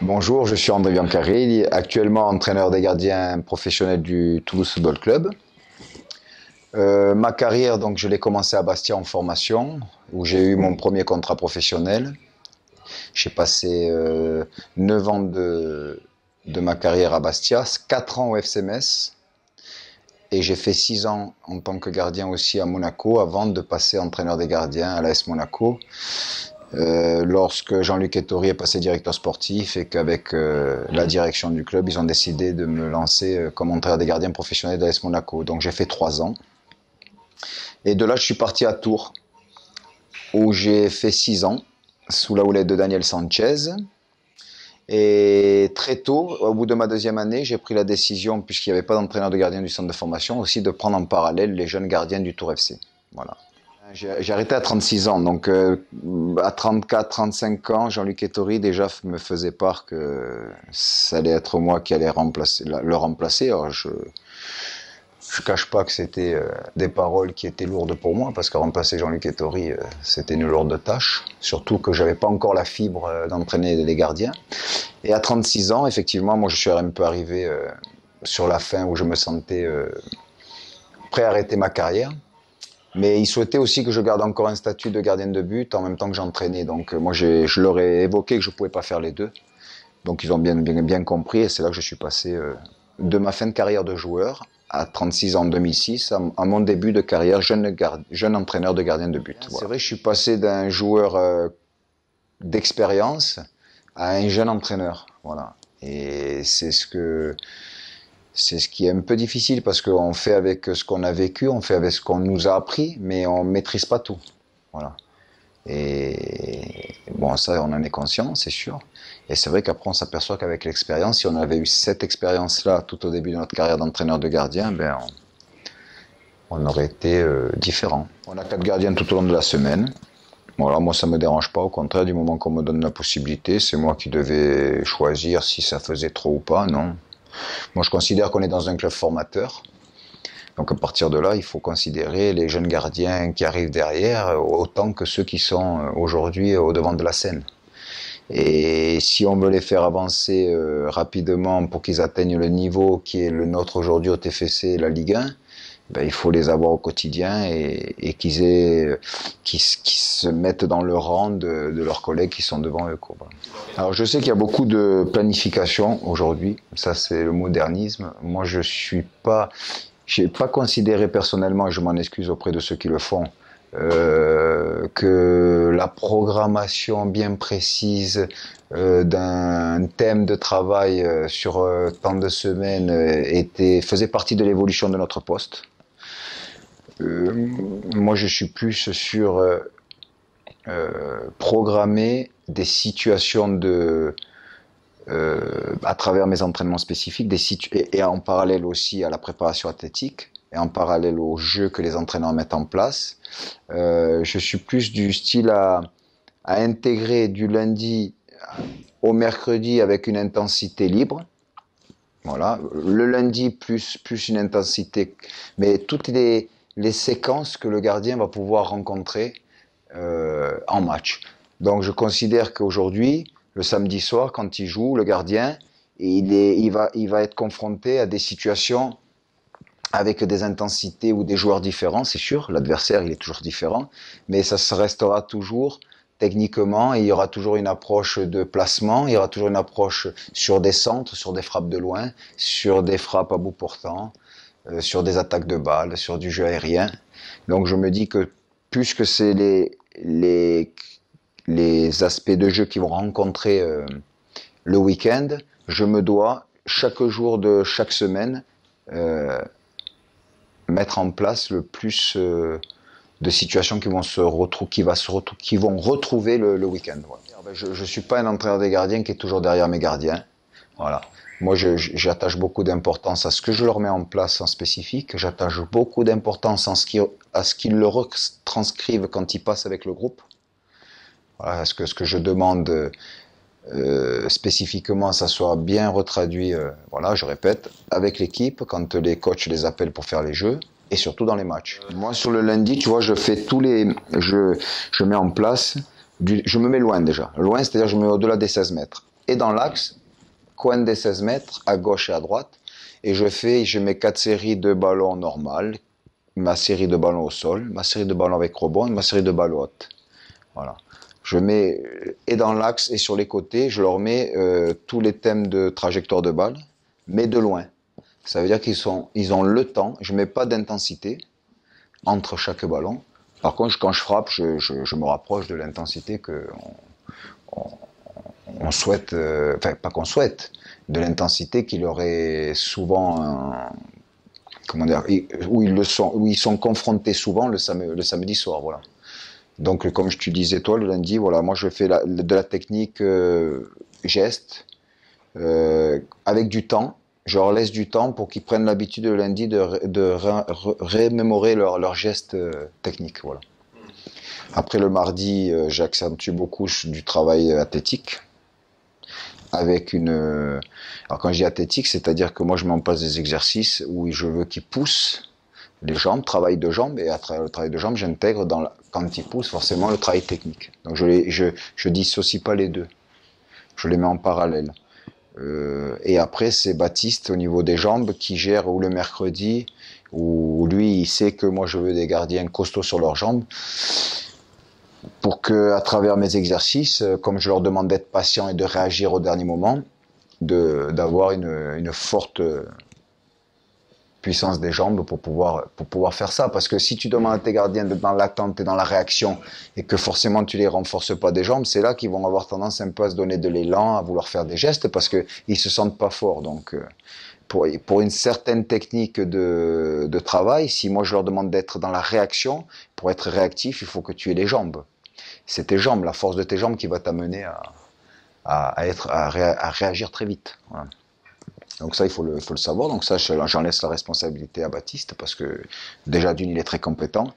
Bonjour, je suis André Biancarelli, actuellement entraîneur des gardiens professionnels du Toulouse Football Club. Ma carrière, donc, je l'ai commencé à Bastia en formation, où j'ai eu mon premier contrat professionnel. J'ai passé 9 ans de ma carrière à Bastia, 4 ans au FC Metz, et j'ai fait 6 ans en tant que gardien aussi à Monaco, avant de passer entraîneur des gardiens à l'AS Monaco. Lorsque Jean-Luc Ettori est passé directeur sportif et qu'avec la direction du club, ils ont décidé de me lancer comme entraîneur des gardiens professionnels de l'AS Monaco. Donc j'ai fait 3 ans. Et de là, je suis parti à Tours, où j'ai fait 6 ans, sous la houlette de Daniel Sanchez. Et très tôt, au bout de ma deuxième année, j'ai pris la décision, puisqu'il n'y avait pas d'entraîneur de gardien du centre de formation, aussi de prendre en parallèle les jeunes gardiens du Tours FC. Voilà. J'ai arrêté à 36 ans, donc à 34, 35 ans, Jean-Luc Ettori déjà me faisait part que ça allait être moi qui allais le remplacer. Alors je cache pas que c'était des paroles qui étaient lourdes pour moi, parce que remplacer Jean-Luc Ettori, c'était une lourde tâche, surtout que j'avais pas encore la fibre d'entraîner les gardiens. Et à 36 ans, effectivement, moi je suis un peu arrivé sur la fin où je me sentais prêt à arrêter ma carrière. Mais ils souhaitaient aussi que je garde encore un statut de gardien de but en même temps que j'entraînais. Donc moi, je leur ai évoqué que je ne pouvais pas faire les deux. Donc ils ont bien compris, et c'est là que je suis passé de ma fin de carrière de joueur à 36 ans en 2006 à mon début de carrière jeune entraîneur de gardien de but. Voilà. C'est vrai que je suis passé d'un joueur d'expérience à un jeune entraîneur. Voilà. Et c'est ce qui est un peu difficile, parce qu'on fait avec ce qu'on a vécu, on fait avec ce qu'on nous a appris, mais on ne maîtrise pas tout. Voilà. Et bon, ça, on en est conscient, c'est sûr. Et c'est vrai qu'après, on s'aperçoit qu'avec l'expérience, si on avait eu cette expérience-là tout au début de notre carrière d'entraîneur de gardien, ben, on aurait été différent. On a 4 gardiens tout au long de la semaine. Voilà, moi, ça ne me dérange pas. Au contraire, du moment qu'on me donne la possibilité, c'est moi qui devais choisir si ça faisait trop ou pas, non. Moi, je considère qu'on est dans un club formateur. Donc, à partir de là, il faut considérer les jeunes gardiens qui arrivent derrière autant que ceux qui sont aujourd'hui au devant de la scène. Et si on veut les faire avancer rapidement pour qu'ils atteignent le niveau qui est le nôtre aujourd'hui au TFC et la Ligue 1, ben, il faut les avoir au quotidien et qu'ils se mettent dans le rang de leurs collègues qui sont devant eux. Quoi. Alors je sais qu'il y a beaucoup de planification aujourd'hui, ça c'est le modernisme. Moi j'ai pas considéré personnellement, et je m'en excuse auprès de ceux qui le font, que la programmation bien précise d'un thème de travail sur tant de semaines faisait partie de l'évolution de notre poste. Moi, je suis plus sur programmer des situations à travers mes entraînements spécifiques, et en parallèle aussi à la préparation athlétique, et en parallèle aux jeux que les entraîneurs mettent en place. Je suis plus du style à intégrer du lundi au mercredi avec une intensité libre. Voilà, le lundi plus une intensité, mais toutes les séquences que le gardien va pouvoir rencontrer en match. Donc je considère qu'aujourd'hui, le samedi soir, quand il joue, le gardien, il va être confronté à des situations avec des intensités ou des joueurs différents, c'est sûr, l'adversaire il est toujours différent, mais ça se restera toujours techniquement, et il y aura toujours une approche de placement, il y aura toujours une approche sur des centres, sur des frappes de loin, sur des frappes à bout portant, sur des attaques de balles, sur du jeu aérien. Donc je me dis que puisque c'est les aspects de jeu qui vont rencontrer le week-end, je me dois chaque jour de chaque semaine mettre en place le plus de situations qui vont retrouver le week-end. Voilà. Je ne suis pas un entraîneur des gardiens qui est toujours derrière mes gardiens. Voilà. Moi, j'attache beaucoup d'importance à ce que je leur mets en place en spécifique. J'attache beaucoup d'importance à ce qu'ils le retranscrivent quand ils passent avec le groupe. Voilà, ce que je demande spécifiquement, ça soit bien retraduit, voilà, je répète, avec l'équipe, quand les coachs les appellent pour faire les jeux, et surtout dans les matchs. Moi, sur le lundi, tu vois, je mets en place, je me mets loin déjà. Loin, c'est-à-dire je me mets au-delà des 16 mètres. et dans l'axe, coin des 16 mètres, à gauche et à droite. Et je mets 4 séries de ballons normales, ma série de ballons au sol, ma série de ballons avec rebond et ma série de ballons hautes. Voilà. Je mets, et dans l'axe et sur les côtés, je leur mets tous les thèmes de trajectoire de balle, mais de loin. Ça veut dire ils ont le temps, je ne mets pas d'intensité entre chaque ballon. Par contre, quand je frappe, je me rapproche de l'intensité on souhaite, enfin pas qu'on souhaite, de l'intensité qu'il aurait souvent, comment dire, où ils sont confrontés souvent le samedi soir, voilà. Donc, comme je te disais toi, le lundi, voilà, moi je fais de la technique geste avec du temps. Je leur laisse du temps pour qu'ils prennent l'habitude le lundi de remémorer leurs gestes techniques, voilà. Après le mardi, j'accentue beaucoup du travail athlétique. Avec alors quand je dis athlétique, c'est-à-dire que moi je mets en place des exercices où je veux qu'ils poussent les jambes, travail de jambes, et à travers le travail de jambes, j'intègre quand ils poussent forcément le travail technique. Donc je dissocie pas les deux, je les mets en parallèle. Et après c'est Baptiste au niveau des jambes qui gère, ou le mercredi, où lui il sait que moi je veux des gardiens costauds sur leurs jambes, pour que, à travers mes exercices, comme je leur demande d'être patient et de réagir au dernier moment, d'avoir une forte puissance des jambes pour pouvoir faire ça. Parce que si tu demandes à tes gardiens d'être dans l'attente et dans la réaction, et que forcément tu les renforces pas des jambes, c'est là qu'ils vont avoir tendance un peu à se donner de l'élan, à vouloir faire des gestes, parce qu'ils se sentent pas forts. Donc, pour une certaine technique de travail, si moi je leur demande d'être dans la réaction, pour être réactif, il faut que tu aies les jambes. C'est tes jambes, la force de tes jambes qui va t'amener à réagir très vite. Voilà. Donc ça, il faut le savoir. Donc ça, j'en laisse la responsabilité à Baptiste, parce que déjà d'une, il est très compétent,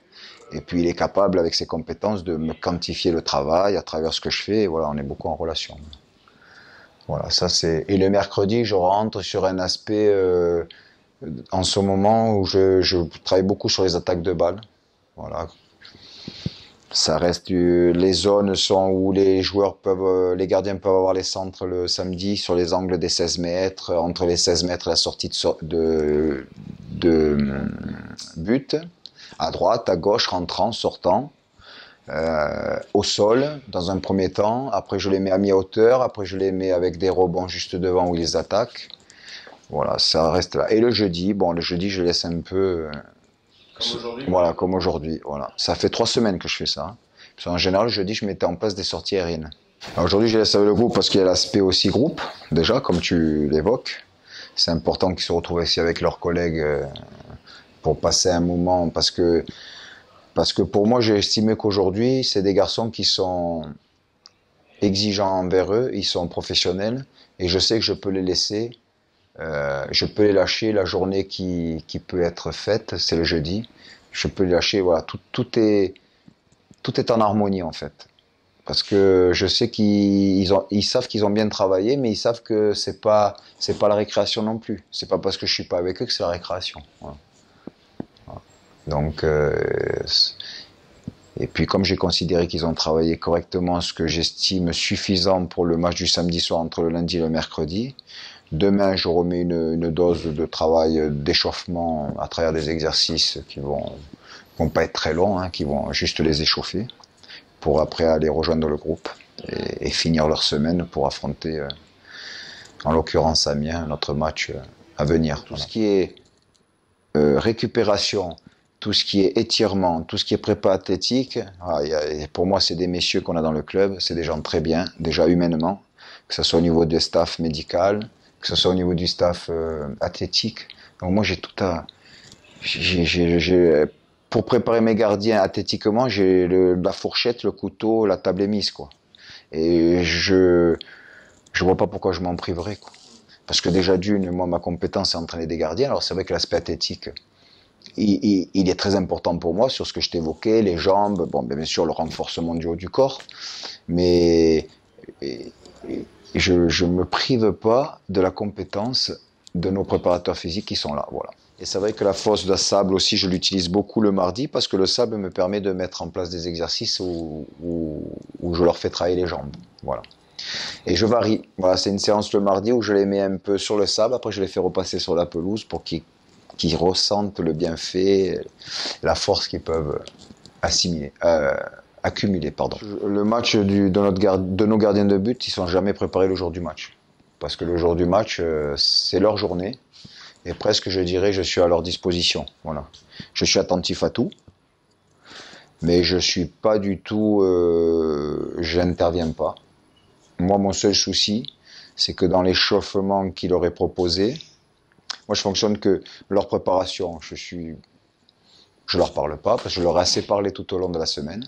et puis il est capable, avec ses compétences, de me quantifier le travail à travers ce que je fais. Et voilà, on est beaucoup en relation. Voilà, ça c'est. Et le mercredi, je rentre sur un aspect en ce moment où je travaille beaucoup sur les attaques de balles. Voilà. Ça reste les zones sont où les joueurs peuvent, les gardiens peuvent avoir les centres le samedi sur les angles des 16 mètres, entre les 16 mètres et la sortie de but, à droite, à gauche, rentrant, sortant, au sol dans un premier temps. Après, je les mets à mi-hauteur. Après, je les mets avec des rebonds juste devant où ils les attaquent. Voilà, ça reste là. Et le jeudi, je laisse un peu. Voilà, comme aujourd'hui. Voilà. Ça fait 3 semaines que je fais ça. Parce qu'en général, jeudi, je mettais en place des sorties aériennes. Aujourd'hui, je laisse avec le groupe parce qu'il y a l'aspect aussi groupe, déjà, comme tu l'évoques. C'est important qu'ils se retrouvent ici avec leurs collègues pour passer un moment. Parce que pour moi, j'ai estimé qu'aujourd'hui, c'est des garçons qui sont exigeants envers eux, ils sont professionnels, et je sais que je peux les laisser. Je peux les lâcher la journée qui peut être faite, c'est le jeudi. Je peux les lâcher, voilà, tout est en harmonie en fait. Parce que je sais ils savent qu'ils ont bien travaillé, mais ils savent que c'est pas la récréation non plus. C'est pas parce que je suis pas avec eux que c'est la récréation. Voilà. Voilà. Donc, et puis comme j'ai considéré qu'ils ont travaillé correctement ce que j'estime suffisant pour le match du samedi soir entre le lundi et le mercredi, demain, je remets une dose de travail d'échauffement à travers des exercices qui vont pas être très longs, hein, qui vont juste les échauffer, pour après aller rejoindre le groupe et finir leur semaine pour affronter, en l'occurrence Amiens, notre match à venir. Tout ce qui est récupération, tout ce qui est étirement, tout ce qui est prépa athlétique, pour moi, c'est des messieurs qu'on a dans le club, c'est des gens très bien, déjà humainement, que ce soit au niveau des staffs médical, que ce soit au niveau du staff athlétique. Donc moi, j'ai tout à... Pour préparer mes gardiens athlétiquement, j'ai la fourchette, le couteau, la table est mise, quoi. Et je vois pas pourquoi je m'en priverais, quoi. Parce que déjà d'une, moi, ma compétence, c'est entraîner des gardiens. Alors c'est vrai que l'aspect athlétique, il est très important pour moi sur ce que je t'évoquais, les jambes, bon, bien sûr, le renforcement du haut du corps, mais je me prive pas de la compétence de nos préparateurs physiques qui sont là, voilà. Et c'est vrai que la fosse de sable aussi, je l'utilise beaucoup le mardi parce que le sable me permet de mettre en place des exercices où je leur fais travailler les jambes, voilà. Et je varie. Voilà, c'est une séance le mardi où je les mets un peu sur le sable, après je les fais repasser sur la pelouse pour qu'ils ressentent le bienfait, la force qu'ils peuvent accumuler. Pardon. Le match de nos gardiens de but, ils ne sont jamais préparés le jour du match. Parce que le jour du match, c'est leur journée. Et presque, je dirais, je suis à leur disposition. Voilà. Je suis attentif à tout. Mais je suis pas du tout... je n'interviens pas. Moi, mon seul souci, c'est que dans l'échauffement qu'il aurait proposé, moi, je fonctionne que leur préparation. Je leur parle pas, parce que je leur ai assez parlé tout au long de la semaine.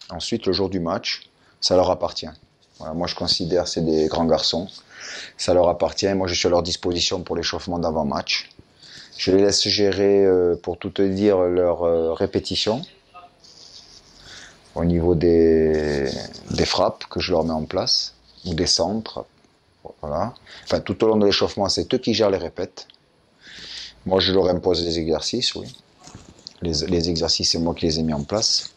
Ensuite, le jour du match, ça leur appartient. Voilà, moi, je considère que c'est des grands garçons. Ça leur appartient. Moi, je suis à leur disposition pour l'échauffement d'avant-match. Je les laisse gérer, pour tout te dire, leurs répétitions au niveau des frappes que je leur mets en place, ou des centres. Voilà. Enfin, tout au long de l'échauffement, c'est eux qui gèrent les répètes. Moi, je leur impose les exercices, oui. Les exercices, c'est moi qui les ai mis en place.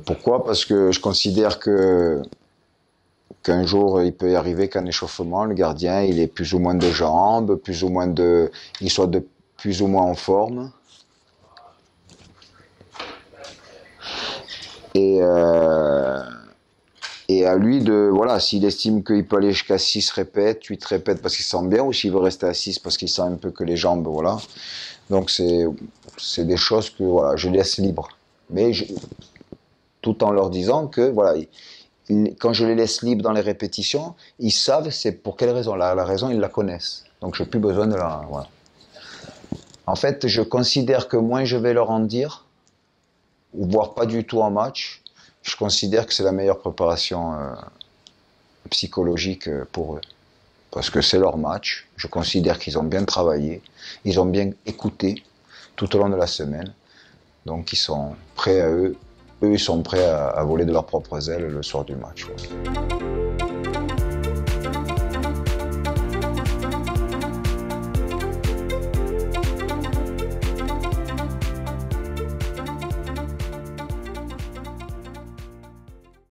Pourquoi? Parce que je considère qu'un jour, il peut y arriver qu'en échauffement, le gardien, il ait plus ou moins de jambes, il soit de plus ou moins en forme. Et à lui voilà, s'il estime qu'il peut aller jusqu'à 6 répètes, 8 répètes parce qu'il se sent bien, ou s'il veut rester à 6 parce qu'il sent un peu que les jambes, voilà. Donc c'est des choses que voilà, je laisse libre. Mais tout en leur disant que voilà, quand je les laisse libres dans les répétitions, ils savent c'est pour quelle raison. La raison, ils la connaissent. Donc j'ai plus besoin de la... Voilà. En fait, je considère que moins je vais leur en dire, ou voire pas du tout en match, je considère que c'est la meilleure préparation psychologique pour eux. Parce que c'est leur match, je considère qu'ils ont bien travaillé, ils ont bien écouté tout au long de la semaine, donc ils sont prêts à eux ils sont prêts à voler de leurs propres ailes le soir du match. Ouais.